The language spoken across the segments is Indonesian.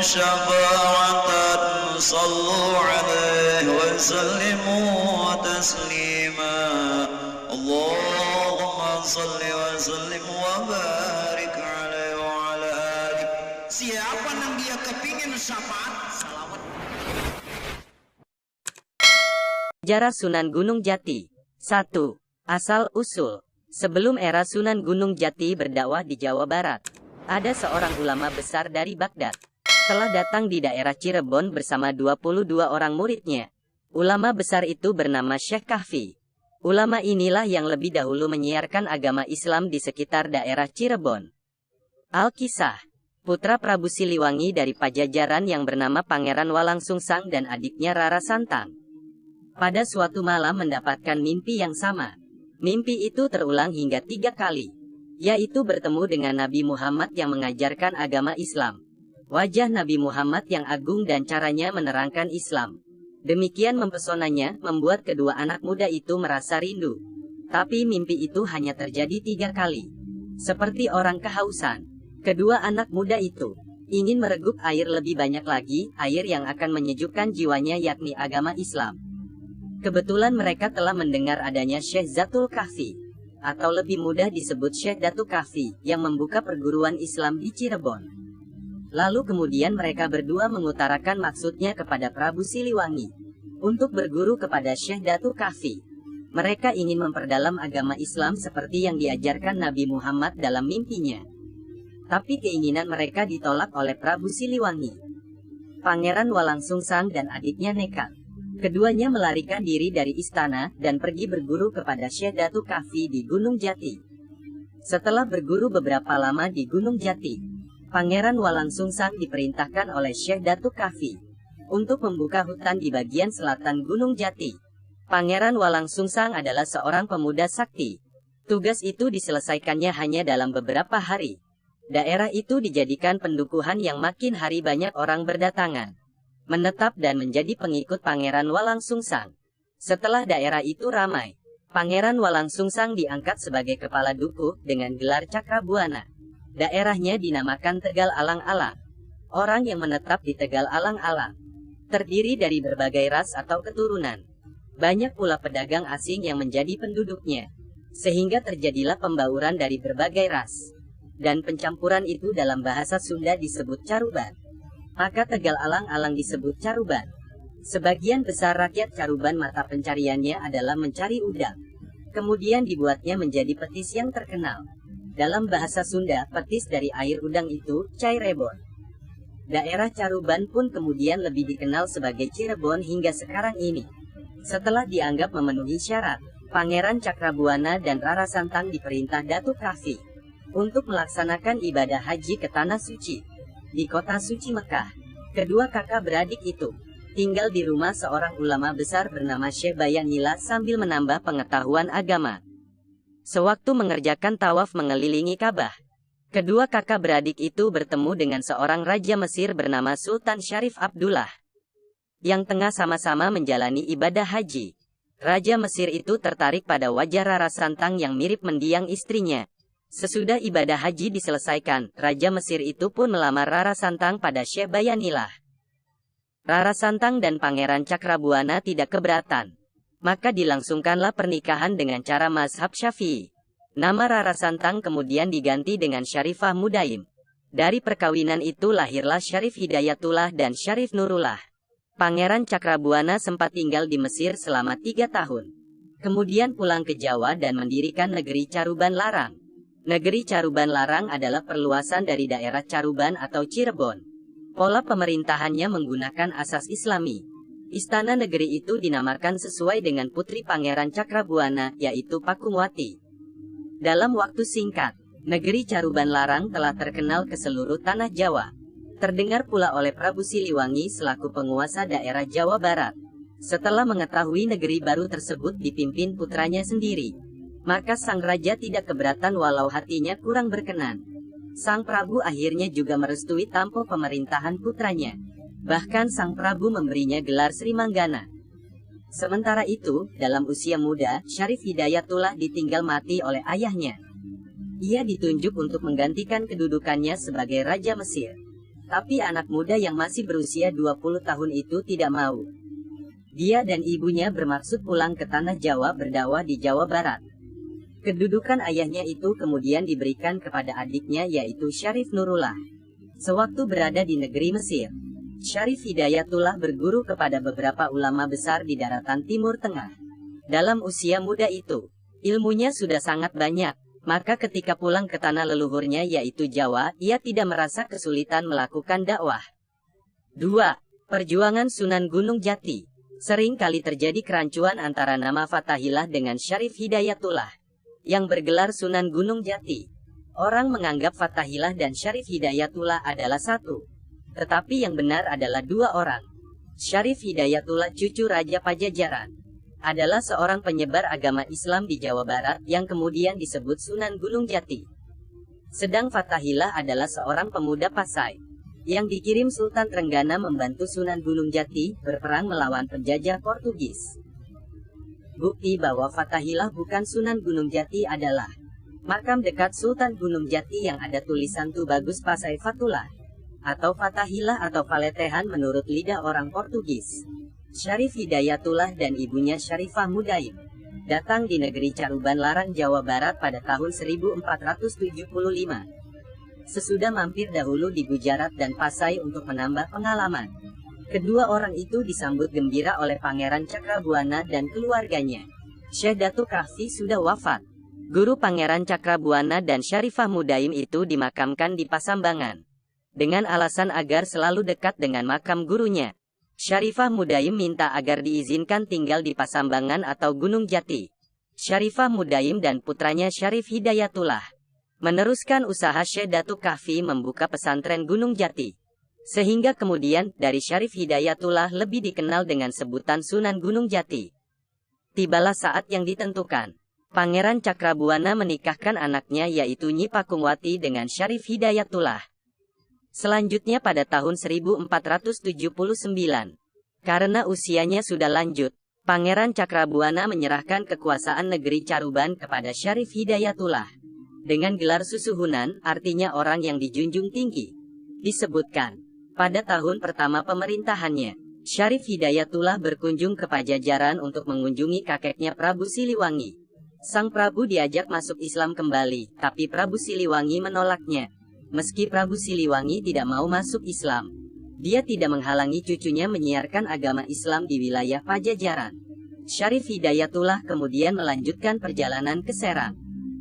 شفاعة صلوا عليه وسلموا تسليما اللهم صل وسلم وبارك عليه وعلى آله. Siapa yang dia kepingin syafaat, salawat. Sejarah Sunan Gunung Jati. 1. Asal-usul. Sebelum era Sunan Gunung Jati berdakwah di Jawa Barat, ada seorang ulama besar dari Baghdad. Telah datang di daerah Cirebon bersama 22 orang muridnya. Ulama besar itu bernama Syekh Kahfi. Ulama inilah yang lebih dahulu menyiarkan agama Islam di sekitar daerah Cirebon. Al-Kisah. Putra Prabu Siliwangi dari Pajajaran yang bernama Pangeran Walangsungsang dan adiknya Rara Santang. Pada suatu malam mendapatkan mimpi yang sama. Mimpi itu terulang hingga 3 kali, yaitu bertemu dengan Nabi Muhammad yang mengajarkan agama Islam. Wajah Nabi Muhammad yang agung dan caranya menerangkan Islam. Demikian mempesonanya, membuat kedua anak muda itu merasa rindu. Tapi mimpi itu hanya terjadi 3 kali. Seperti orang kehausan, kedua anak muda itu ingin meregup air lebih banyak lagi, air yang akan menyejukkan jiwanya yakni agama Islam. Kebetulan mereka telah mendengar adanya Syekh Zatul Kahfi, atau lebih mudah disebut Syekh Datu Kahfi, yang membuka perguruan Islam di Cirebon. Lalu kemudian mereka berdua mengutarakan maksudnya kepada Prabu Siliwangi, untuk berguru kepada Syekh Datu Kahfi. Mereka ingin memperdalam agama Islam seperti yang diajarkan Nabi Muhammad dalam mimpinya. Tapi keinginan mereka ditolak oleh Prabu Siliwangi. Pangeran Walangsungsang dan adiknya nekat. Keduanya melarikan diri dari istana dan pergi berguru kepada Syekh Datu Kahfi di Gunung Jati. Setelah berguru beberapa lama di Gunung Jati, Pangeran Walangsungsang diperintahkan oleh Syekh Datu Kahfi untuk membuka hutan di bagian selatan Gunung Jati. Pangeran Walangsungsang adalah seorang pemuda sakti. Tugas itu diselesaikannya hanya dalam beberapa hari. Daerah itu dijadikan pendukuhan yang makin hari banyak orang berdatangan, menetap dan menjadi pengikut Pangeran Walangsungsang. Setelah daerah itu ramai, Pangeran Walangsungsang diangkat sebagai kepala dukuh dengan gelar Cakrabuana. Daerahnya dinamakan Tegal Alang-Alang. Orang yang menetap di Tegal Alang-Alang terdiri dari berbagai ras atau keturunan. Banyak pula pedagang asing yang menjadi penduduknya, sehingga terjadilah pembauran dari berbagai ras. Dan pencampuran itu dalam bahasa Sunda disebut caruban. Maka Tegal Alang-Alang disebut Caruban. Sebagian besar rakyat Caruban mata pencariannya adalah mencari udang. Kemudian dibuatnya menjadi petis yang terkenal. Dalam bahasa Sunda, petis dari air udang itu cai rebon. Daerah Caruban pun kemudian lebih dikenal sebagai Cirebon hingga sekarang ini. Setelah dianggap memenuhi syarat, Pangeran Cakrabuana dan Rara Santang diperintah Datu Kahfi untuk melaksanakan ibadah haji ke Tanah Suci. Di kota suci Mekah, kedua kakak beradik itu tinggal di rumah seorang ulama besar bernama Syekh Bayanila sambil menambah pengetahuan agama. Sewaktu mengerjakan tawaf mengelilingi Ka'bah, kedua kakak beradik itu bertemu dengan seorang raja Mesir bernama Sultan Syarif Abdullah, yang tengah sama-sama menjalani ibadah haji. Raja Mesir itu tertarik pada wajah Rara Santang yang mirip mendiang istrinya. Sesudah ibadah haji diselesaikan, Raja Mesir itu pun melamar Rara Santang pada Syekh Bayanilah. Rara Santang dan Pangeran Cakrabuana tidak keberatan. Maka dilangsungkanlah pernikahan dengan cara mazhab Syafi'i. Nama Rara Santang kemudian diganti dengan Syarifah Mudaim. Dari perkawinan itu lahirlah Syarif Hidayatullah dan Syarif Nurullah. Pangeran Cakrabuana sempat tinggal di Mesir selama 3 tahun. Kemudian pulang ke Jawa dan mendirikan negeri Caruban Larang. Negeri Caruban Larang adalah perluasan dari daerah Caruban atau Cirebon. Pola pemerintahannya menggunakan asas Islami. Istana negeri itu dinamakan sesuai dengan putri Pangeran Cakrabuana, yaitu Pakungwati. Dalam waktu singkat, negeri Caruban Larang telah terkenal ke seluruh tanah Jawa. Terdengar pula oleh Prabu Siliwangi selaku penguasa daerah Jawa Barat. Setelah mengetahui negeri baru tersebut dipimpin putranya sendiri, maka sang raja tidak keberatan walau hatinya kurang berkenan. Sang Prabu akhirnya juga merestui tampuk pemerintahan putranya. Bahkan sang Prabu memberinya gelar Sri Manggana. Sementara itu, dalam usia muda, Syarif Hidayatullah ditinggal mati oleh ayahnya. Ia ditunjuk untuk menggantikan kedudukannya sebagai Raja Mesir. Tapi anak muda yang masih berusia 20 tahun itu tidak mau. Dia dan ibunya bermaksud pulang ke tanah Jawa berdakwah di Jawa Barat. Kedudukan ayahnya itu kemudian diberikan kepada adiknya yaitu Syarif Nurullah. Sewaktu berada di negeri Mesir, Syarif Hidayatullah berguru kepada beberapa ulama besar di daratan Timur Tengah. Dalam usia muda itu, ilmunya sudah sangat banyak. Maka ketika pulang ke tanah leluhurnya yaitu Jawa, ia tidak merasa kesulitan melakukan dakwah. 2. Perjuangan Sunan Gunung Jati. Sering kali terjadi kerancuan antara nama Fathahillah dengan Syarif Hidayatullah, yang bergelar Sunan Gunung Jati. Orang menganggap Fathahillah dan Syarif Hidayatullah adalah satu. Tetapi yang benar adalah dua orang. Syarif Hidayatullah cucu Raja Pajajaran adalah seorang penyebar agama Islam di Jawa Barat yang kemudian disebut Sunan Gunung Jati. Sedang Fathahillah adalah seorang pemuda Pasai yang dikirim Sultan Trenggana membantu Sunan Gunung Jati berperang melawan penjajah Portugis. Bukti bahwa Fathahillah bukan Sunan Gunung Jati adalah makam dekat Sultan Gunung Jati yang ada tulisan Tu Bagus Pasai Fatullah atau Fathahillah atau Faletehan menurut lidah orang Portugis. Syarif Hidayatullah dan ibunya Syarifah Mudaim datang di negeri Caruban Larang, Jawa Barat pada tahun 1475. Sesudah mampir dahulu di Gujarat dan Pasai untuk menambah pengalaman, kedua orang itu disambut gembira oleh Pangeran Cakrabuana dan keluarganya. Syekh Datuk Kahfi sudah wafat. Guru Pangeran Cakrabuana dan Syarifah Mudaim itu dimakamkan di Pasambangan dengan alasan agar selalu dekat dengan makam gurunya. Syarifah Mudaim minta agar diizinkan tinggal di Pasambangan atau Gunung Jati. Syarifah Mudaim dan putranya Syarif Hidayatullah meneruskan usaha Syekh Datuk Kahfi membuka pesantren Gunung Jati. Sehingga kemudian dari Syarif Hidayatullah lebih dikenal dengan sebutan Sunan Gunung Jati. Tibalah saat yang ditentukan. Pangeran Cakrabuana menikahkan anaknya yaitu Nyi Pakungwati dengan Syarif Hidayatullah. Selanjutnya pada tahun 1479, karena usianya sudah lanjut, Pangeran Cakrabuana menyerahkan kekuasaan negeri Caruban kepada Syarif Hidayatullah. Dengan gelar Susuhunan, artinya orang yang dijunjung tinggi. Disebutkan, pada tahun pertama pemerintahannya, Syarif Hidayatullah berkunjung ke Pajajaran untuk mengunjungi kakeknya Prabu Siliwangi. Sang Prabu diajak masuk Islam kembali, tapi Prabu Siliwangi menolaknya. Meski Prabu Siliwangi tidak mau masuk Islam, dia tidak menghalangi cucunya menyiarkan agama Islam di wilayah Pajajaran. Syarif Hidayatullah kemudian melanjutkan perjalanan ke Serang.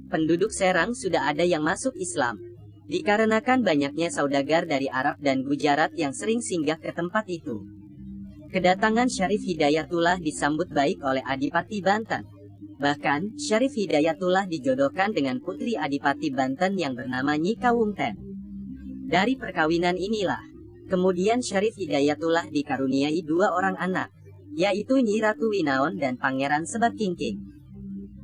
Penduduk Serang sudah ada yang masuk Islam, dikarenakan banyaknya saudagar dari Arab dan Gujarat yang sering singgah ke tempat itu. Kedatangan Syarif Hidayatullah disambut baik oleh Adipati Banten. Bahkan, Syarif Hidayatullah dijodohkan dengan putri Adipati Banten yang bernama Nyi Kawungten. Dari perkawinan inilah, kemudian Syarif Hidayatullah dikaruniai dua orang anak, yaitu Nyi Ratu Winaon dan Pangeran Sebakingking.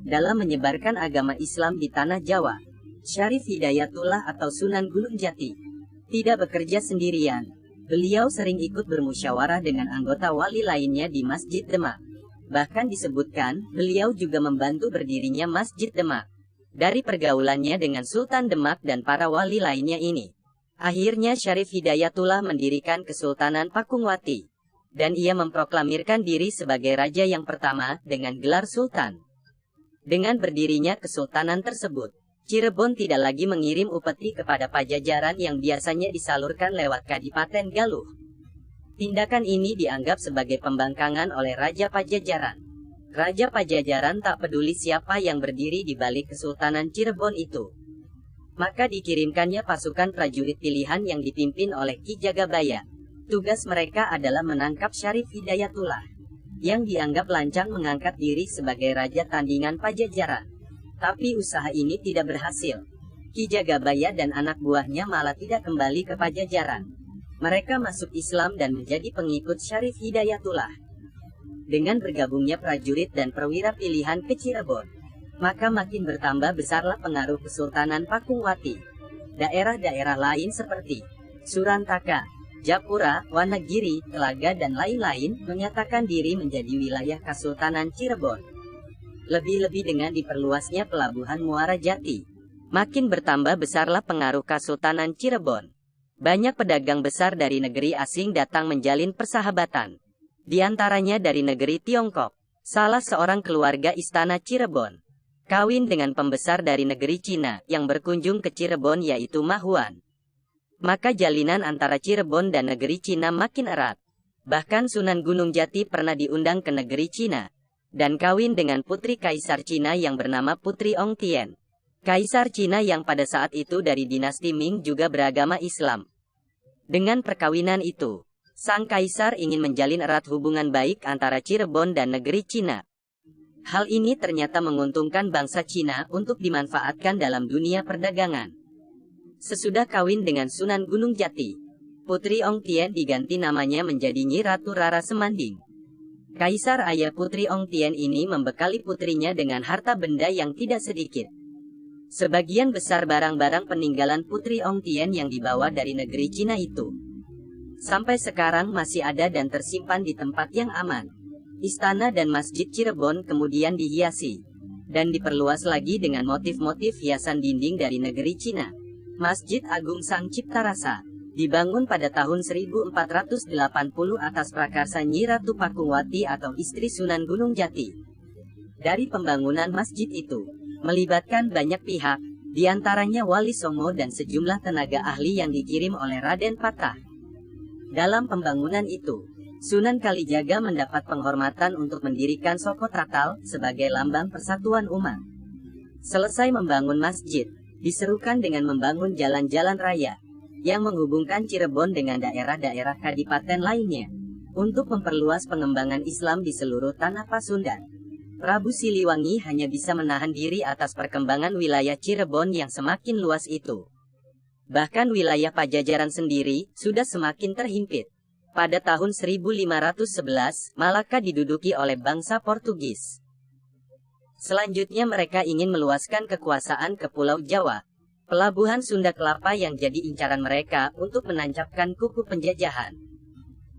Dalam menyebarkan agama Islam di tanah Jawa, Syarif Hidayatullah atau Sunan Gunung Jati tidak bekerja sendirian. Beliau sering ikut bermusyawarah dengan anggota wali lainnya di Masjid Demak. Bahkan disebutkan, beliau juga membantu berdirinya Masjid Demak. Dari pergaulannya dengan Sultan Demak dan para wali lainnya ini, akhirnya Syarif Hidayatullah mendirikan Kesultanan Pakungwati. Dan ia memproklamirkan diri sebagai raja yang pertama dengan gelar Sultan. Dengan berdirinya kesultanan tersebut, Cirebon tidak lagi mengirim upeti kepada Pajajaran yang biasanya disalurkan lewat Kadipaten Galuh. Tindakan ini dianggap sebagai pembangkangan oleh Raja Pajajaran. Raja Pajajaran tak peduli siapa yang berdiri di balik Kesultanan Cirebon itu. Maka dikirimkannya pasukan prajurit pilihan yang dipimpin oleh Ki Jagabaya. Tugas mereka adalah menangkap Syarif Hidayatullah, yang dianggap lancang mengangkat diri sebagai raja tandingan Pajajaran. Tapi usaha ini tidak berhasil. Ki Jagabaya dan anak buahnya malah tidak kembali ke Pajajaran. Mereka masuk Islam dan menjadi pengikut Syarif Hidayatullah. Dengan bergabungnya prajurit dan perwira pilihan ke Cirebon, maka makin bertambah besarlah pengaruh Kesultanan Pakungwati. Daerah-daerah lain seperti Surantaka, Japura, Wonogiri, Telaga dan lain-lain menyatakan diri menjadi wilayah Kesultanan Cirebon. Lebih-lebih dengan diperluasnya pelabuhan Muara Jati, makin bertambah besarlah pengaruh Kesultanan Cirebon. Banyak pedagang besar dari negeri asing datang menjalin persahabatan. Di antaranya dari negeri Tiongkok. Salah seorang keluarga istana Cirebon kawin dengan pembesar dari negeri Cina yang berkunjung ke Cirebon yaitu Ma Huan. Maka jalinan antara Cirebon dan negeri Cina makin erat. Bahkan Sunan Gunung Jati pernah diundang ke negeri Cina dan kawin dengan putri Kaisar Cina yang bernama Putri Ong Tien. Kaisar Cina yang pada saat itu dari dinasti Ming juga beragama Islam. Dengan perkawinan itu, sang kaisar ingin menjalin erat hubungan baik antara Cirebon dan negeri Cina. Hal ini ternyata menguntungkan bangsa Cina untuk dimanfaatkan dalam dunia perdagangan. Sesudah kawin dengan Sunan Gunung Jati, Putri Ong Tien diganti namanya menjadi Nyi Ratu Rara Semanding. Kaisar ayah Putri Ong Tien ini membekali putrinya dengan harta benda yang tidak sedikit. Sebagian besar barang-barang peninggalan Putri Ong Tien yang dibawa dari negeri Cina itu sampai sekarang masih ada dan tersimpan di tempat yang aman. Istana dan Masjid Cirebon kemudian dihiasi dan diperluas lagi dengan motif-motif hiasan dinding dari negeri Cina. Masjid Agung Sang Cipta Rasa dibangun pada tahun 1480 atas prakarsa Nyi Ratu Pakungwati atau istri Sunan Gunung Jati. Dari pembangunan masjid itu melibatkan banyak pihak, diantaranya Wali Songo dan sejumlah tenaga ahli yang dikirim oleh Raden Patah. Dalam pembangunan itu, Sunan Kalijaga mendapat penghormatan untuk mendirikan Sokotratal sebagai lambang persatuan umat. Selesai membangun masjid, diserukan dengan membangun jalan-jalan raya yang menghubungkan Cirebon dengan daerah-daerah kadipaten lainnya untuk memperluas pengembangan Islam di seluruh tanah Pasundan. Prabu Siliwangi hanya bisa menahan diri atas perkembangan wilayah Cirebon yang semakin luas itu. Bahkan wilayah Pajajaran sendiri sudah semakin terhimpit. Pada tahun 1511, Malaka diduduki oleh bangsa Portugis. Selanjutnya mereka ingin meluaskan kekuasaan ke Pulau Jawa. Pelabuhan Sunda Kelapa yang jadi incaran mereka untuk menancapkan kuku penjajahan.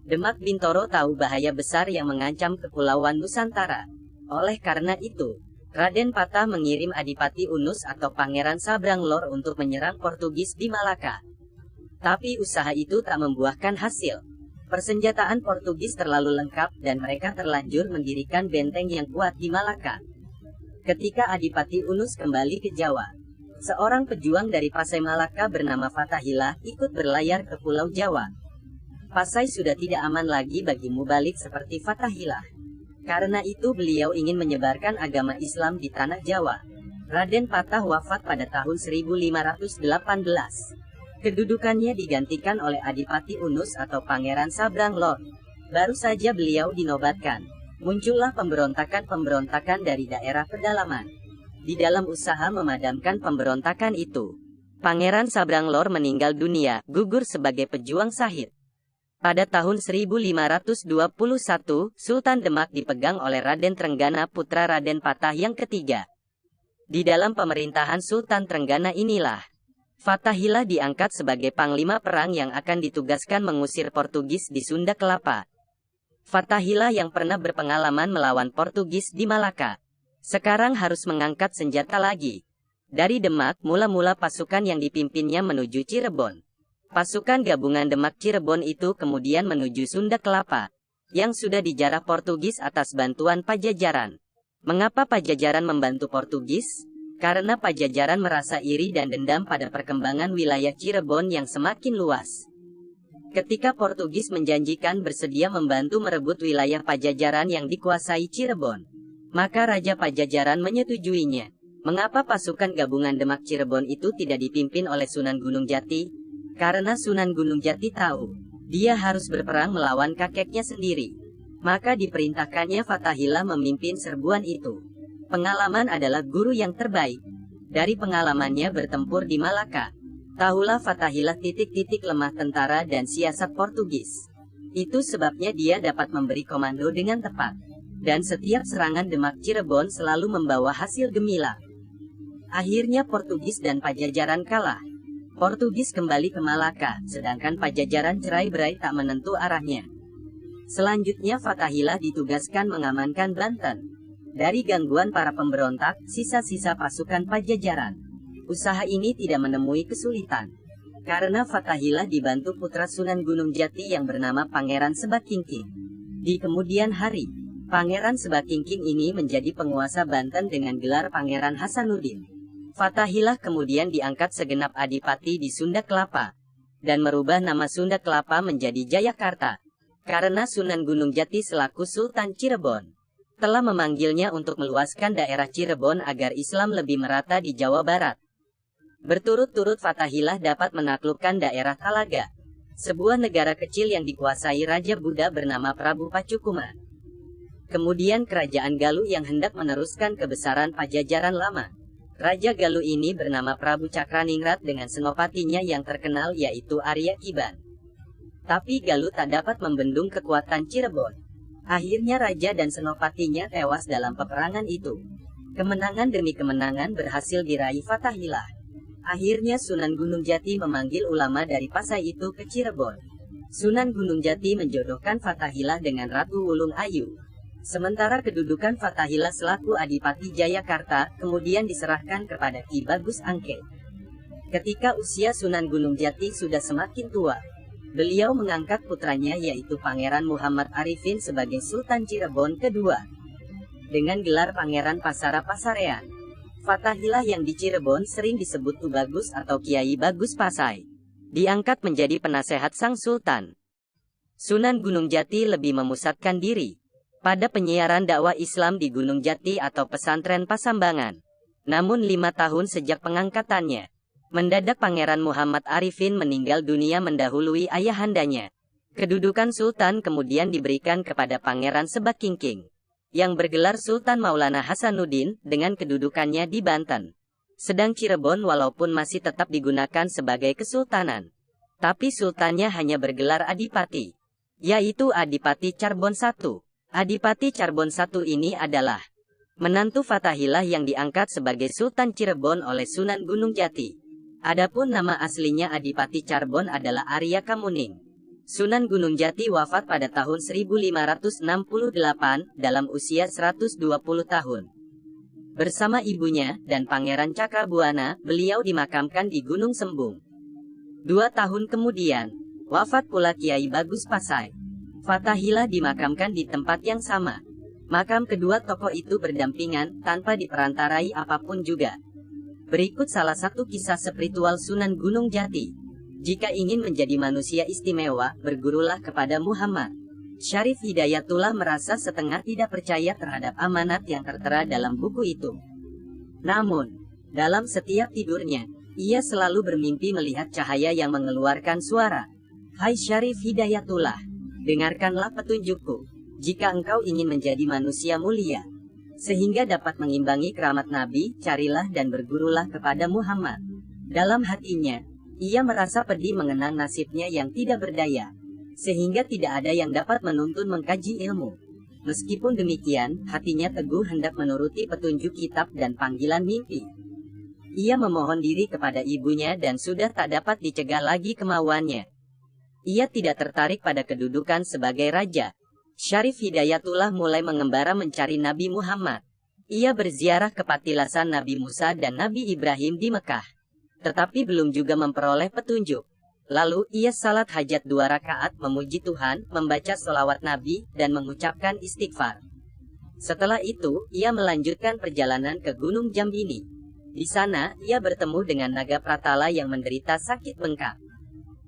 Demak Bintoro tahu bahaya besar yang mengancam Kepulauan Nusantara. Oleh karena itu, Raden Patah mengirim Adipati Unus atau Pangeran Sabranglor untuk menyerang Portugis di Malaka. Tapi usaha itu tak membuahkan hasil. Persenjataan Portugis terlalu lengkap dan mereka terlanjur mendirikan benteng yang kuat di Malaka. Ketika Adipati Unus kembali ke Jawa, seorang pejuang dari Pasai Malaka bernama Fatahillah ikut berlayar ke Pulau Jawa. Pasai sudah tidak aman lagi bagi mubalik seperti Fatahillah. Karena itu beliau ingin menyebarkan agama Islam di tanah Jawa. Raden Patah wafat pada tahun 1518. Kedudukannya digantikan oleh Adipati Unus atau Pangeran Sabranglor. Baru saja beliau dinobatkan, muncullah pemberontakan-pemberontakan dari daerah pedalaman. Di dalam usaha memadamkan pemberontakan itu, Pangeran Sabranglor meninggal dunia, gugur sebagai pejuang syahid. Pada tahun 1521, Sultan Demak dipegang oleh Raden Trenggana putra Raden Patah yang ketiga. Di dalam pemerintahan Sultan Trenggana inilah, Fatahillah diangkat sebagai panglima perang yang akan ditugaskan mengusir Portugis di Sunda Kelapa. Fatahillah yang pernah berpengalaman melawan Portugis di Malaka, sekarang harus mengangkat senjata lagi. Dari Demak, mula-mula pasukan yang dipimpinnya menuju Cirebon. Pasukan gabungan Demak Cirebon itu kemudian menuju Sunda Kelapa, yang sudah dijarah Portugis atas bantuan Pajajaran. Mengapa Pajajaran membantu Portugis? Karena Pajajaran merasa iri dan dendam pada perkembangan wilayah Cirebon yang semakin luas. Ketika Portugis menjanjikan bersedia membantu merebut wilayah Pajajaran yang dikuasai Cirebon, maka Raja Pajajaran menyetujuinya. Mengapa pasukan gabungan Demak Cirebon itu tidak dipimpin oleh Sunan Gunung Jati? Karena Sunan Gunung Jati tahu, dia harus berperang melawan kakeknya sendiri. Maka diperintahkannya Fatahillah memimpin serbuan itu. Pengalaman adalah guru yang terbaik. Dari pengalamannya bertempur di Malaka, tahulah Fatahillah titik-titik lemah tentara dan siasat Portugis. Itu sebabnya dia dapat memberi komando dengan tepat. Dan setiap serangan Demak Cirebon selalu membawa hasil gemilang. Akhirnya Portugis dan Pajajaran kalah. Portugis kembali ke Malaka, sedangkan Pajajaran cerai-berai tak menentu arahnya. Selanjutnya Fatahillah ditugaskan mengamankan Banten. Dari gangguan para pemberontak, sisa-sisa pasukan Pajajaran. Usaha ini tidak menemui kesulitan. karena Fathahilah dibantu putra Sunan Gunung Jati yang bernama Pangeran Sebakingking. Di kemudian hari, Pangeran Sebakingking ini menjadi penguasa Banten dengan gelar Pangeran Hasanuddin. Fathahilah kemudian diangkat segenap adipati di Sunda Kelapa, dan merubah nama Sunda Kelapa menjadi Jayakarta, karena Sunan Gunung Jati selaku Sultan Cirebon telah memanggilnya untuk meluaskan daerah Cirebon agar Islam lebih merata di Jawa Barat. Berturut-turut Fathahilah dapat menaklukkan daerah Talaga, sebuah negara kecil yang dikuasai Raja Buddha bernama Prabu Pacukuma. Kemudian kerajaan Galuh yang hendak meneruskan kebesaran Pajajaran lama. Raja Galuh ini bernama Prabu Cakraningrat dengan senopatinya yang terkenal yaitu Arya Kiban. Tapi Galuh tak dapat membendung kekuatan Cirebon. Akhirnya raja dan senopatinya tewas dalam peperangan itu. Kemenangan demi kemenangan berhasil diraih Fathahilah. Akhirnya Sunan Gunung Jati memanggil ulama dari Pasai itu ke Cirebon. Sunan Gunung Jati menjodohkan Fathahilah dengan Ratu Wulung Ayu. Sementara kedudukan Fathahilah selaku Adipati Jayakarta kemudian diserahkan kepada Ki Bagus Angke. Ketika usia Sunan Gunung Jati sudah semakin tua, beliau mengangkat putranya yaitu Pangeran Muhammad Arifin sebagai Sultan Cirebon kedua, dengan gelar Pangeran Pasara Pasarean. Fathahilah yang di Cirebon sering disebut Tubagus atau Kiai Bagus Pasai, diangkat menjadi penasehat sang Sultan. Sunan Gunung Jati lebih memusatkan diri pada penyiaran dakwah Islam di Gunung Jati atau pesantren Pasambangan. Namun 5 tahun sejak pengangkatannya, mendadak Pangeran Muhammad Arifin meninggal dunia mendahului ayahandanya. Kedudukan Sultan kemudian diberikan kepada Pangeran Sebakingking, yang bergelar Sultan Maulana Hasanuddin dengan kedudukannya di Banten. Sedang Cirebon walaupun masih tetap digunakan sebagai kesultanan, tapi sultannya hanya bergelar Adipati, yaitu Adipati Carbon I. Adipati Carbon I ini adalah menantu Fathahilah yang diangkat sebagai Sultan Cirebon oleh Sunan Gunung Jati. Adapun nama aslinya Adipati Carbon adalah Arya Kamuning. Sunan Gunung Jati wafat pada tahun 1568 dalam usia 120 tahun. Bersama ibunya dan Pangeran Cakrabuana, beliau dimakamkan di Gunung Sembung. 2 tahun kemudian, wafat pula Kiai Bagus Pasai. Fathahilah dimakamkan di tempat yang sama. Makam kedua tokoh itu berdampingan tanpa diperantarai apapun juga. Berikut salah satu kisah spiritual Sunan Gunung Jati. Jika ingin menjadi manusia istimewa, bergurulah kepada Muhammad. Syarif Hidayatullah merasa setengah tidak percaya terhadap amanat yang tertera dalam buku itu. Namun, dalam setiap tidurnya, ia selalu bermimpi melihat cahaya yang mengeluarkan suara. Hai Syarif Hidayatullah, dengarkanlah petunjukku. Jika engkau ingin menjadi manusia mulia, sehingga dapat mengimbangi keramat Nabi, carilah dan bergurulah kepada Muhammad. Dalam hatinya, ia merasa pedih mengenang nasibnya yang tidak berdaya, sehingga tidak ada yang dapat menuntun mengkaji ilmu. Meskipun demikian, hatinya teguh hendak menuruti petunjuk kitab dan panggilan mimpi. Ia memohon diri kepada ibunya dan sudah tak dapat dicegah lagi kemauannya. Ia tidak tertarik pada kedudukan sebagai raja. Syarif Hidayatullah mulai mengembara mencari Nabi Muhammad. Ia berziarah ke patilasan Nabi Musa dan Nabi Ibrahim di Mekah, tetapi belum juga memperoleh petunjuk. Lalu ia salat hajat 2 rakaat memuji Tuhan, membaca sholawat Nabi, dan mengucapkan istighfar. Setelah itu, ia melanjutkan perjalanan ke Gunung Jambini. Di sana, ia bertemu dengan naga Pratala yang menderita sakit bengkak.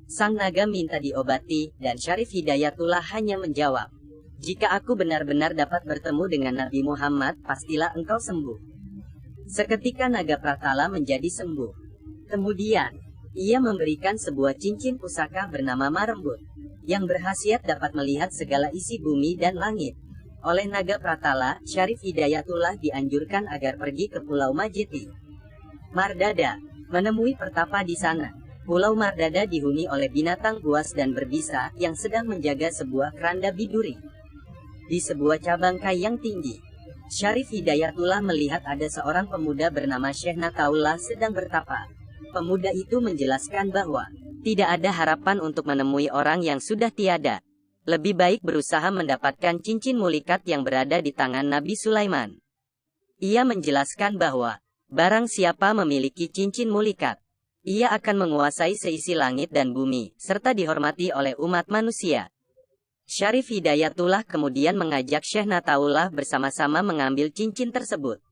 Sang naga minta diobati, dan Syarif Hidayatullah hanya menjawab, "Jika aku benar-benar dapat bertemu dengan Nabi Muhammad, pastilah engkau sembuh." Seketika naga Pratala menjadi sembuh. Kemudian, ia memberikan sebuah cincin pusaka bernama Marembut, yang berkhasiat dapat melihat segala isi bumi dan langit. Oleh naga Pratala, Syarif Hidayatullah dianjurkan agar pergi ke Pulau Majeti Mardada, menemui pertapa di sana. Pulau Mardada dihuni oleh binatang buas dan berbisa yang sedang menjaga sebuah keranda biduri. Di sebuah cabang kai yang tinggi, Syarif Hidayatullah melihat ada seorang pemuda bernama Syekh Nataullah sedang bertapa. Pemuda itu menjelaskan bahwa tidak ada harapan untuk menemui orang yang sudah tiada. Lebih baik berusaha mendapatkan cincin mulikat yang berada di tangan Nabi Sulaiman. Ia menjelaskan bahwa barang siapa memiliki cincin mulikat, Ia akan menguasai seisi langit dan bumi, serta dihormati oleh umat manusia. Syarif Hidayatullah kemudian mengajak Syekh Nataullah bersama-sama mengambil cincin tersebut.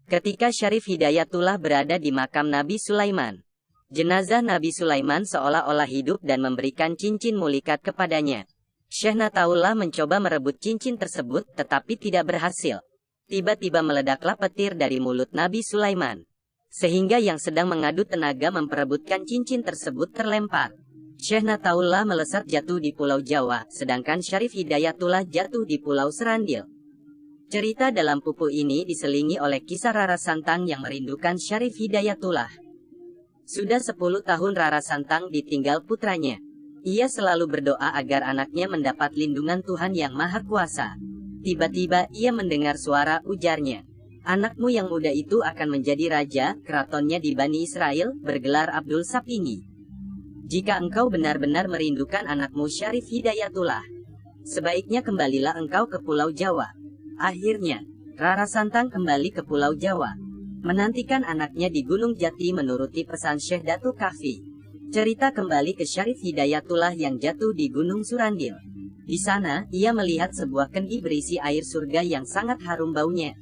Ketika Syarif Hidayatullah berada di makam Nabi Sulaiman, jenazah Nabi Sulaiman seolah-olah hidup dan memberikan cincin mulikat kepadanya. Syekh Nataullah mencoba merebut cincin tersebut tetapi tidak berhasil. Tiba-tiba meledaklah petir dari mulut Nabi Sulaiman, sehingga yang sedang mengadu tenaga memperebutkan cincin tersebut terlempar. Syekh Nataullah melesat jatuh di Pulau Jawa, sedangkan Syarif Hidayatullah jatuh di Pulau Serandil. Cerita dalam pupu ini diselingi oleh kisah Rara Santang yang merindukan Syarif Hidayatullah. Sudah 10 tahun Rara Santang ditinggal putranya. Ia selalu berdoa agar anaknya mendapat lindungan Tuhan Yang Maha Kuasa. Tiba-tiba ia mendengar suara ujarnya. Anakmu yang muda itu akan menjadi raja, keratonnya di Bani Israel, bergelar Abdul Sapingi. Jika engkau benar-benar merindukan anakmu Syarif Hidayatullah, sebaiknya kembalilah engkau ke Pulau Jawa. Akhirnya, Rara Santang kembali ke Pulau Jawa, menantikan anaknya di Gunung Jati menuruti pesan Syekh Datuk Kahfi. Cerita kembali ke Syarif Hidayatullah yang jatuh di Gunung Surandil. Di sana, ia melihat sebuah kendi berisi air surga yang sangat harum baunya.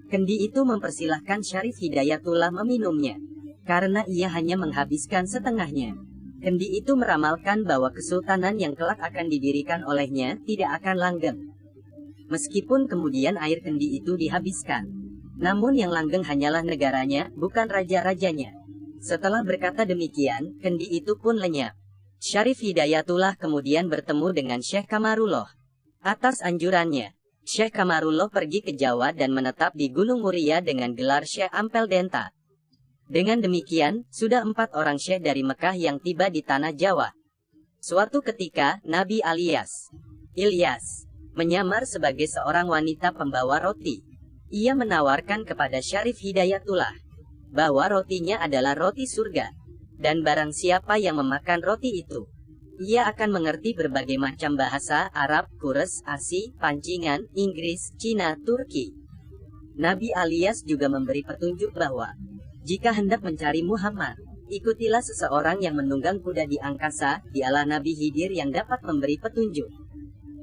Kendi itu mempersilahkan Syarif Hidayatullah meminumnya, karena ia hanya menghabiskan setengahnya. Kendi itu meramalkan bahwa kesultanan yang kelak akan didirikan olehnya tidak akan langgeng. Meskipun kemudian air kendi itu dihabiskan, namun yang langgeng hanyalah negaranya, bukan raja-rajanya. Setelah berkata demikian, kendi itu pun lenyap. Syarif Hidayatullah kemudian bertemu dengan Syekh Kamarullah. Atas anjurannya, Syekh Kamarullah pergi ke Jawa dan menetap di Gunung Muria dengan gelar Syekh Ampel Denta. Dengan demikian, sudah 4 orang syekh dari Mekah yang tiba di tanah Jawa. Suatu ketika, Nabi Ilyas menyamar sebagai seorang wanita pembawa roti. Ia menawarkan kepada Syarif Hidayatullah bahwa rotinya adalah roti surga, dan barang siapa yang memakan roti itu, ia akan mengerti berbagai macam bahasa Arab, Kures, Asi, Pancingan, Inggris, Cina, Turki. Nabi Ilyas juga memberi petunjuk bahwa jika hendak mencari Muhammad, ikutilah seseorang yang menunggang kuda di angkasa, dialah Nabi Khidir yang dapat memberi petunjuk.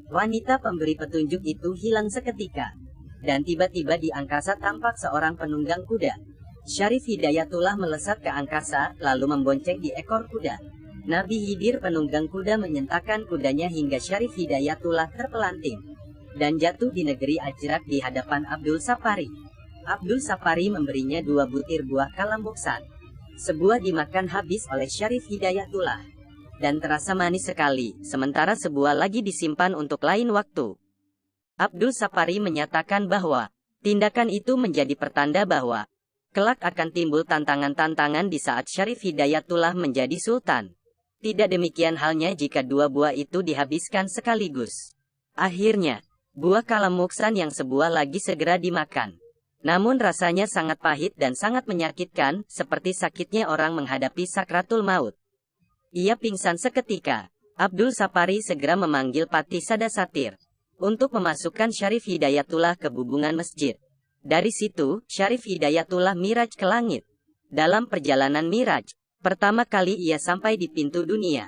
Wanita pemberi petunjuk itu hilang seketika, dan tiba-tiba di angkasa tampak seorang penunggang kuda. Syarif Hidayatullah melesat ke angkasa, lalu membonceng di ekor kuda. Nabi Khidir penunggang kuda menyentakkan kudanya hingga Syarif Hidayatullah terpelanting, dan jatuh di negeri Ajrak di hadapan Abdul Sapari. Abdul Sapari memberinya 2 butir buah kalamboksan. Sebuah dimakan habis oleh Syarif Hidayatullah, dan terasa manis sekali, sementara sebuah lagi disimpan untuk lain waktu. Abdul Sapari menyatakan bahwa tindakan itu menjadi pertanda bahwa kelak akan timbul tantangan-tantangan di saat Syarif Hidayatullah menjadi sultan. Tidak demikian halnya jika 2 buah itu dihabiskan sekaligus. Akhirnya, buah kalamuksan yang sebuah lagi segera dimakan. Namun rasanya sangat pahit dan sangat menyakitkan, seperti sakitnya orang menghadapi sakratul maut. Ia pingsan seketika. Abdul Sapari segera memanggil Pati Sadasatir untuk memasukkan Syarif Hidayatullah ke bubungan masjid. Dari situ, Syarif Hidayatullah miraj ke langit. Dalam perjalanan miraj, pertama kali ia sampai di pintu dunia,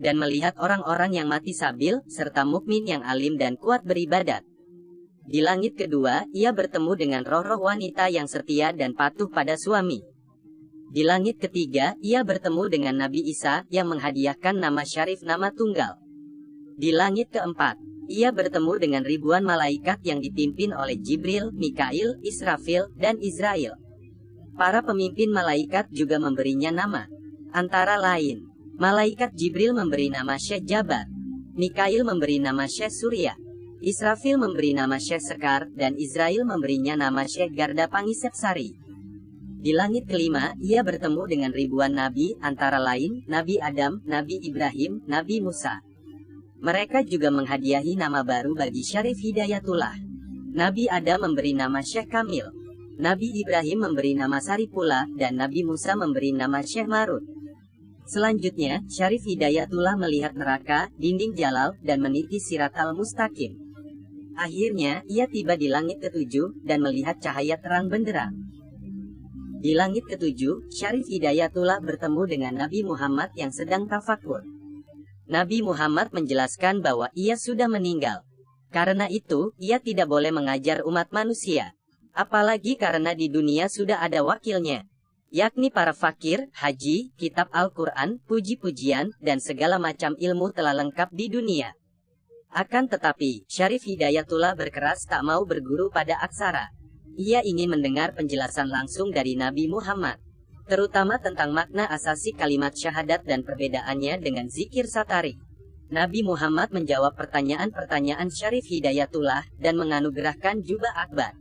dan melihat orang-orang yang mati sabil, serta mukmin yang alim dan kuat beribadat. Di langit kedua, ia bertemu dengan roh-roh wanita yang setia dan patuh pada suami. Di langit ketiga, ia bertemu dengan Nabi Isa yang menghadiahkan nama Syarif nama tunggal. Di langit keempat, ia bertemu dengan ribuan malaikat yang dipimpin oleh Jibril, Mikail, Israfil, dan Israel. Para pemimpin malaikat juga memberinya nama. Antara lain, malaikat Jibril memberi nama Syekh Jabar, Mikail memberi nama Syekh Surya, Israfil memberi nama Syekh Sekar, dan Israel memberinya nama Syekh Garda Pangisep Sari. Di langit kelima, ia bertemu dengan ribuan nabi, antara lain Nabi Adam, Nabi Ibrahim, Nabi Musa. Mereka juga menghadiahi nama baru bagi Syarif Hidayatullah. Nabi Adam memberi nama Syekh Kamil, Nabi Ibrahim memberi nama Saripullah, dan Nabi Musa memberi nama Syekh Marut. Selanjutnya, Syarif Hidayatullah melihat neraka, dinding jalal, dan meniti Siratal Mustaqim. Akhirnya, ia tiba di langit ketujuh, dan melihat cahaya terang benderang. Di langit ketujuh, Syarif Hidayatullah bertemu dengan Nabi Muhammad yang sedang tafakur. Nabi Muhammad menjelaskan bahwa ia sudah meninggal. Karena itu, ia tidak boleh mengajar umat manusia. Apalagi karena di dunia sudah ada wakilnya, yakni para fakir, haji, kitab Al-Quran, puji-pujian, dan segala macam ilmu telah lengkap di dunia. Akan tetapi, Syarif Hidayatullah berkeras tak mau berguru pada aksara. Ia ingin mendengar penjelasan langsung dari Nabi Muhammad, terutama tentang makna asasi kalimat syahadat dan perbedaannya dengan zikir satari. Nabi Muhammad menjawab pertanyaan-pertanyaan Syarif Hidayatullah dan menganugerahkan jubah akbar.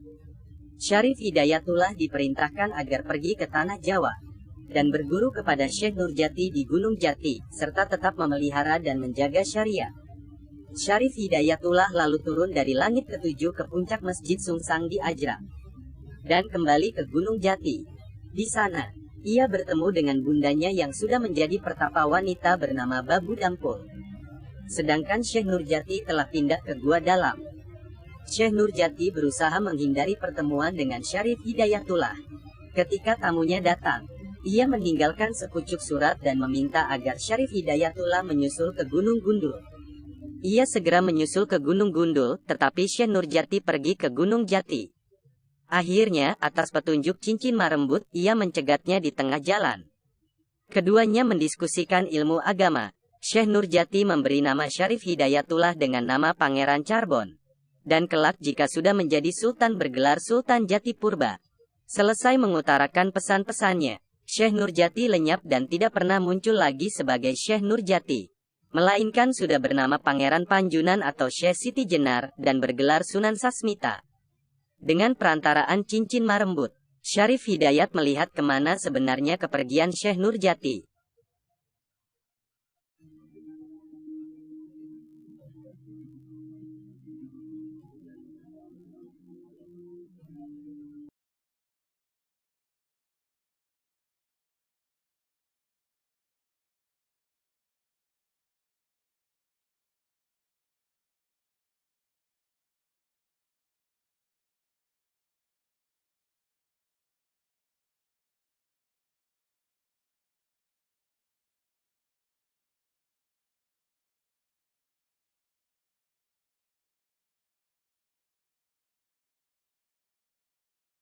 Syarif Hidayatullah diperintahkan agar pergi ke tanah Jawa dan berguru kepada Syekh Nurjati di Gunung Jati, serta tetap memelihara dan menjaga syariah. Syarif Hidayatullah lalu turun dari langit ketujuh ke puncak Masjid Sungsang di Ajrak dan kembali ke Gunung Jati. Di sana, ia bertemu dengan bundanya yang sudah menjadi pertapa wanita bernama Babu Dampul. Sedangkan Syekh Nurjati telah pindah ke gua dalam. Syekh Nurjati berusaha menghindari pertemuan dengan Syarif Hidayatullah. Ketika tamunya datang, ia meninggalkan sepucuk surat dan meminta agar Syarif Hidayatullah menyusul ke Gunung Gundul. Ia segera menyusul ke Gunung Gundul, tetapi Syekh Nurjati pergi ke Gunung Jati. Akhirnya, atas petunjuk cincin marembut, ia mencegatnya di tengah jalan. Keduanya mendiskusikan ilmu agama. Syekh Nurjati memberi nama Syarif Hidayatullah dengan nama Pangeran Charbon. Dan kelak jika sudah menjadi sultan bergelar Sultan Jati Purba. Selesai mengutarakan pesan-pesannya, Syekh Nurjati lenyap dan tidak pernah muncul lagi sebagai Syekh Nurjati, melainkan sudah bernama Pangeran Panjunan atau Syekh Siti Jenar dan bergelar Sunan Sasmita. Dengan perantaraan cincin marembut, Syarif Hidayat melihat kemana sebenarnya kepergian Syekh Nurjati.